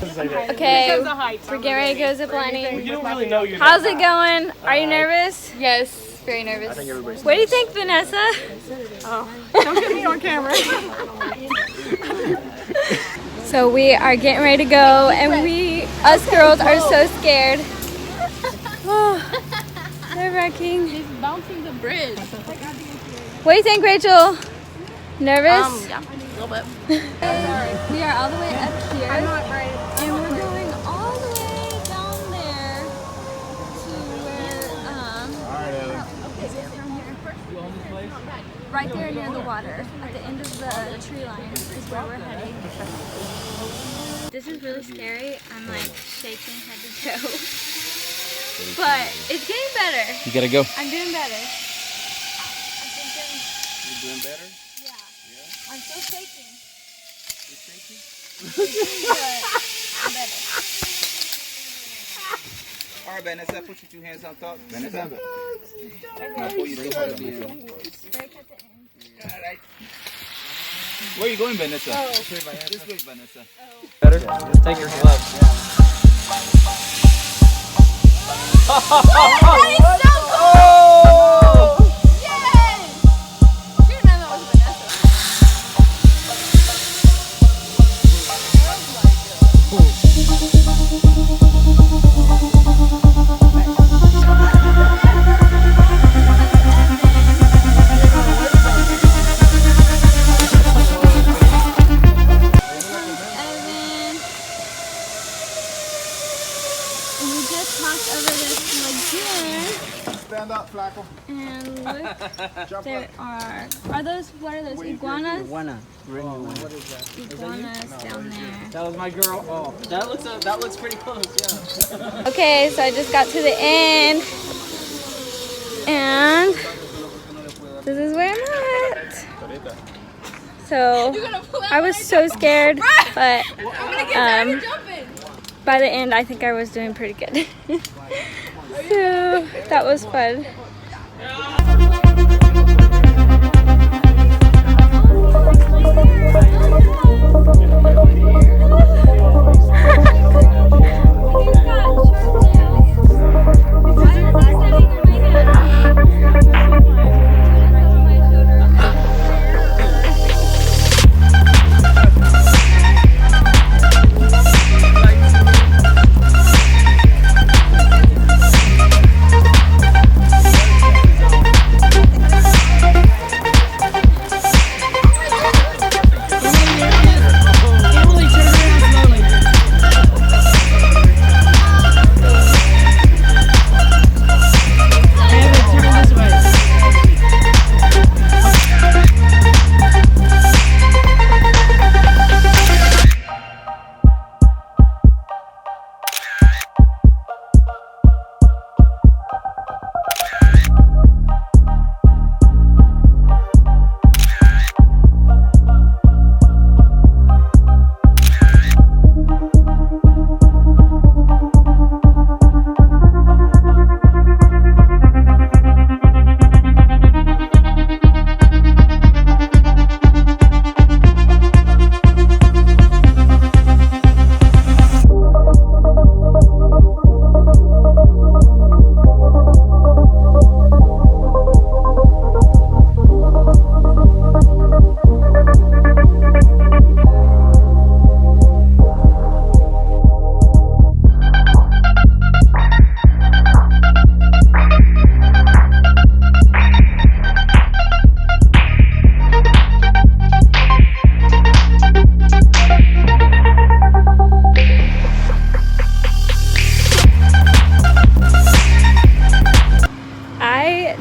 Okay, we're getting ready to go ziplining. How's it going? Are you nervous? Yes, very nervous. What do you think, Vanessa? Oh, don't get me on camera. So we are getting ready to go, and us girls are so scared. Oh, nerve-wracking. He's bouncing the bridge. What do you think, Rachel? Nervous? Yeah, a little bit. We are all the way up here, and we're going all the way down there to where, right there near the water, at the end of the tree line is where we're heading. This is really scary. I'm like shaking head to toe, but it's getting better. You gotta go. I'm doing better. You're doing better? Yeah. I'm still shaking. You're shaking? But I'm better. All right, Vanessa, put your 2 hands on top. Vanessa. Now pull your two hands on. Break at the end. All right. Where are you going, Vanessa? Oh. This way, Vanessa. Oh. Better? Just take your gloves. That is so cool! Oh! Yes! You didn't know that was Vanessa. Stand up, Flacco. And look, there are those, what are those, iguanas? Iguana. What is that? Iguanas down there. That was my girl. Oh, that looks pretty close, yeah. Okay, so I just got to the end, and this is where I'm at. So, I was so scared, but by the end, I think I was doing pretty good. So, that was fun.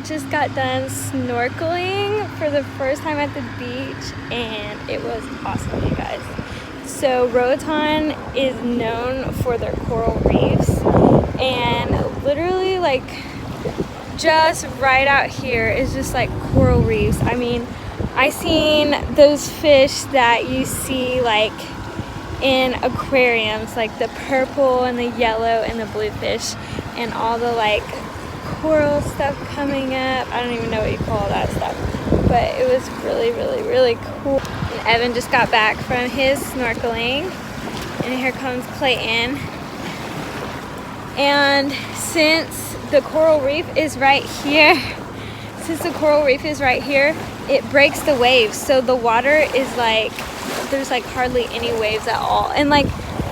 Just got done snorkeling for the first time at the beach, and it was awesome, you guys. So Roatan is known for their coral reefs, and literally like just right out here is just like coral reefs. I mean, I seen those fish that you see like in aquariums, like the purple and the yellow and the blue fish, and all the like coral stuff coming up. I don't even know what you call that stuff, but it was really, really, really cool. And Evan just got back from his snorkeling, And here comes Clayton. And since the coral reef is right here, it breaks the waves. So the water is like, there's like hardly any waves at all. And like,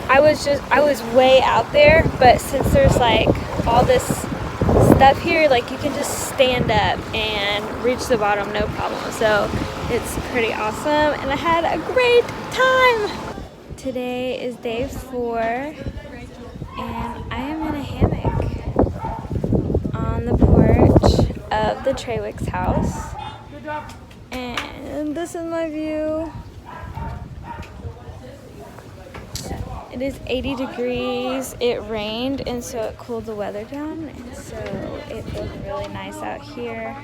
I was way out there, but since there's like all this stuff here, like you can just stand up and reach the bottom no problem. So it's pretty awesome, and I had a great time. Today is day 4, and I am in a hammock on the porch of the Trawicks house, and this is my view. It is 80 degrees. It rained, and so it cooled the weather down, and so it feels really nice out here.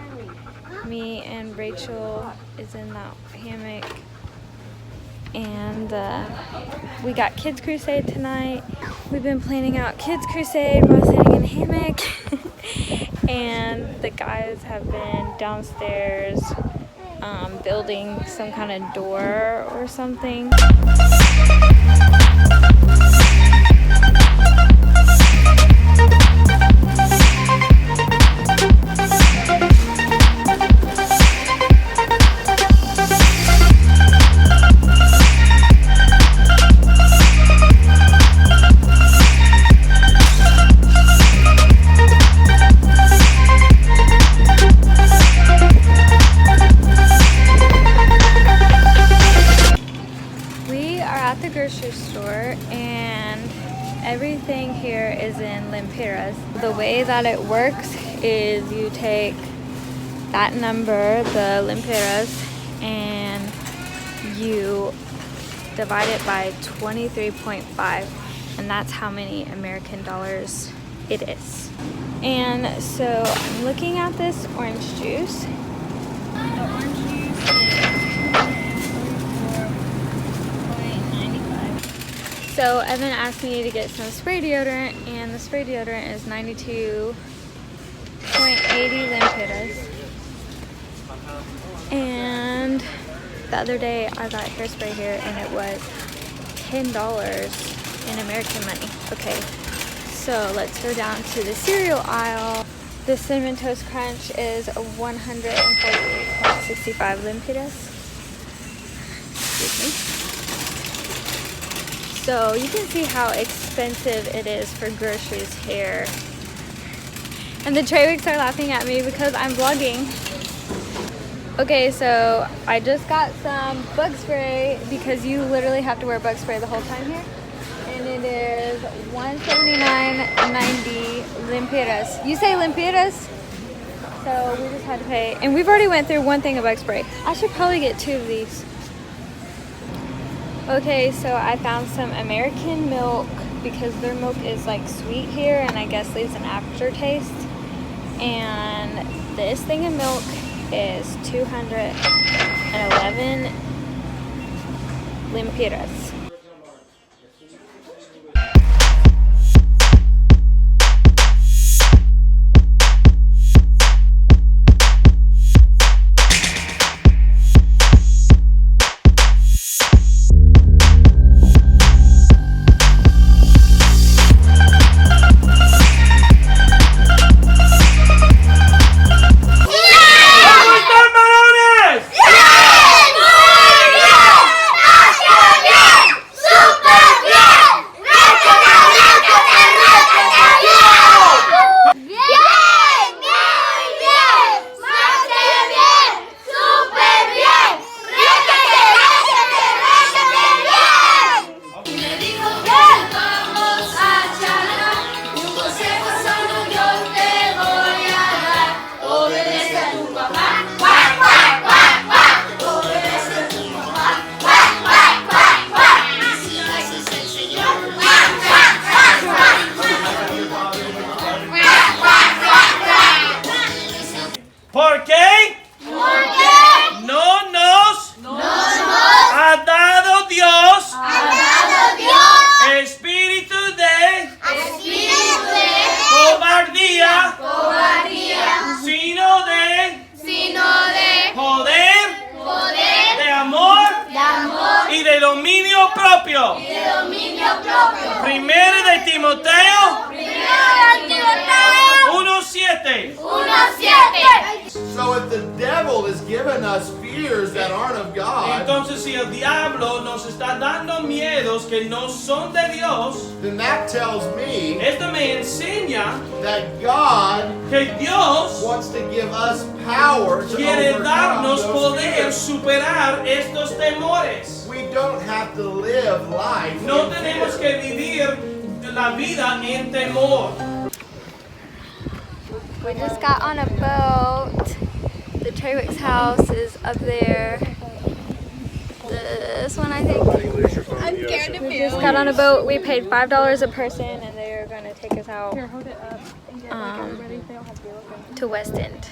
Me and Rachel is in that hammock, and we got Kids Crusade tonight. We've been planning out Kids Crusade while sitting in a hammock, and the guys have been downstairs building some kind of door or something. Store, and everything here is in lempiras. The way that it works is you take that number, the lempiras, and you divide it by 23.5, and that's how many American dollars it is. And so I'm looking at this orange juice. The orange juice is So Evan asked me to get some spray deodorant, and the spray deodorant is 92.80 lempiras. And the other day I got hairspray here, and it was $10 in American money. Okay, so let's go down to the cereal aisle. The Cinnamon Toast Crunch is 148.65 lempiras. Excuse me. So you can see how expensive it is for groceries here. And the Trawicks are laughing at me because I'm vlogging. Okay, so I just got some bug spray because you literally have to wear bug spray the whole time here. And it is $179.90 lempiras. You say lempiras? So we just had to pay. And we've already went through one thing of bug spray. I should probably get 2 of these. Okay, so I found some American milk because their milk is like sweet here and I guess leaves an aftertaste. And this thing of milk is 211 lempiras. dominio propio. Y de dominio Primera de Timoteo 1:7. So if the devil is giving us fears that aren't of God, Entonces si el diablo nos está dando miedos que no son de Dios, then that tells me esto me enseña that God que Dios wants to give us power to quiere overcome darnos those poder fears. superar estos temores. We don't have to live life No in tenemos fear. que vivir la vida en temor. We just got on a boat. The Trawicks house is up there. This one, I think. I'm scared to We just got on a boat. We paid $5 a person, and they're going to take us out to West End.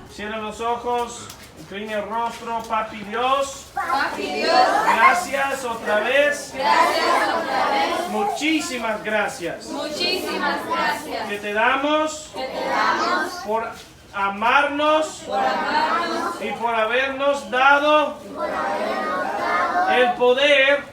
Cierra los ojos, incline el rostro, Papi Dios. Gracias otra vez. Muchísimas gracias. Que te damos, por amarnos, y por habernos dado el poder.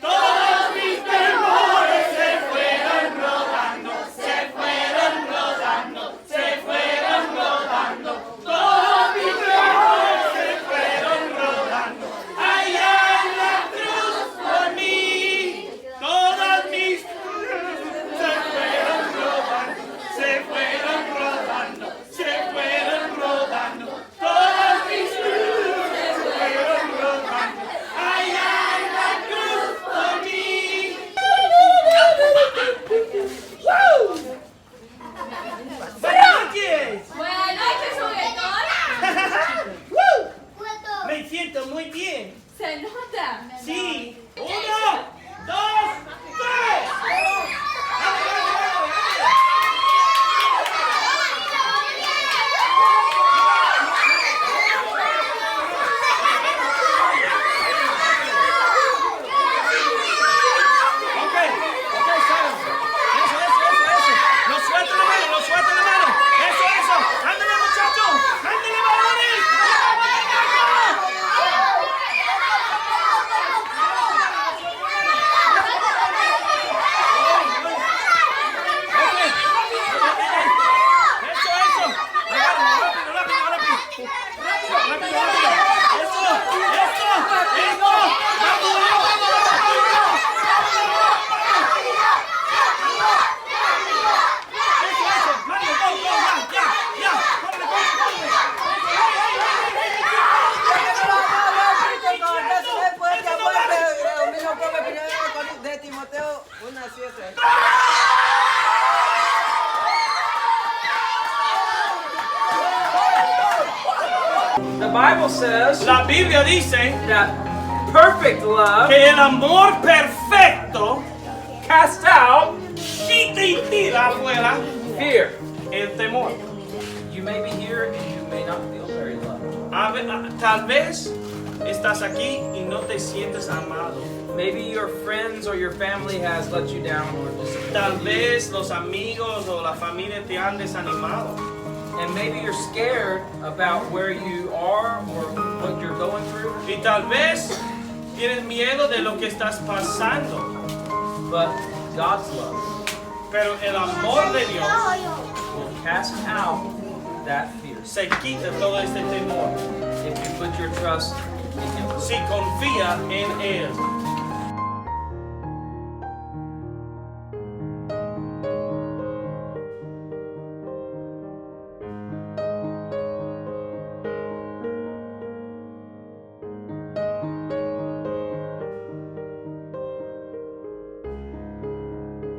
Todos mis temores se fueron rodando, se fueron rodando, se fueron rodando. Todos mis temores se fueron rodando. Allá en la cruz por mí. Todas mis se fueron rodando, se fueron rodando, se fueron rodando. Todas mis se fueron rodando. Allá en la cruz por mí. Buenas noches. Me siento muy bien. Se nota. Sí. 1, 2, 3. Ok, Sara. Eso. Lo suelto la mano. Eso. Ándale, muchachos. Ándale, varones. De Timoteo 1:7. The Bible says La Biblia dice that perfect love que el amor perfecto casts out quita y tira afuera fear. el temor. You may be here and you may not feel very loved. Tal vez estás aquí y no te sientes amado. Maybe your friends or your family has let you down or disappointed. Tal vez los amigos o la familia te han desanimado. And maybe you're scared about where you are or what you're going through. Y tal vez tienes miedo de lo que estás pasando. But God's love Pero el amor de Dios will cast out that fear se quita todo este temor if you put your trust in Him. si confía en Él.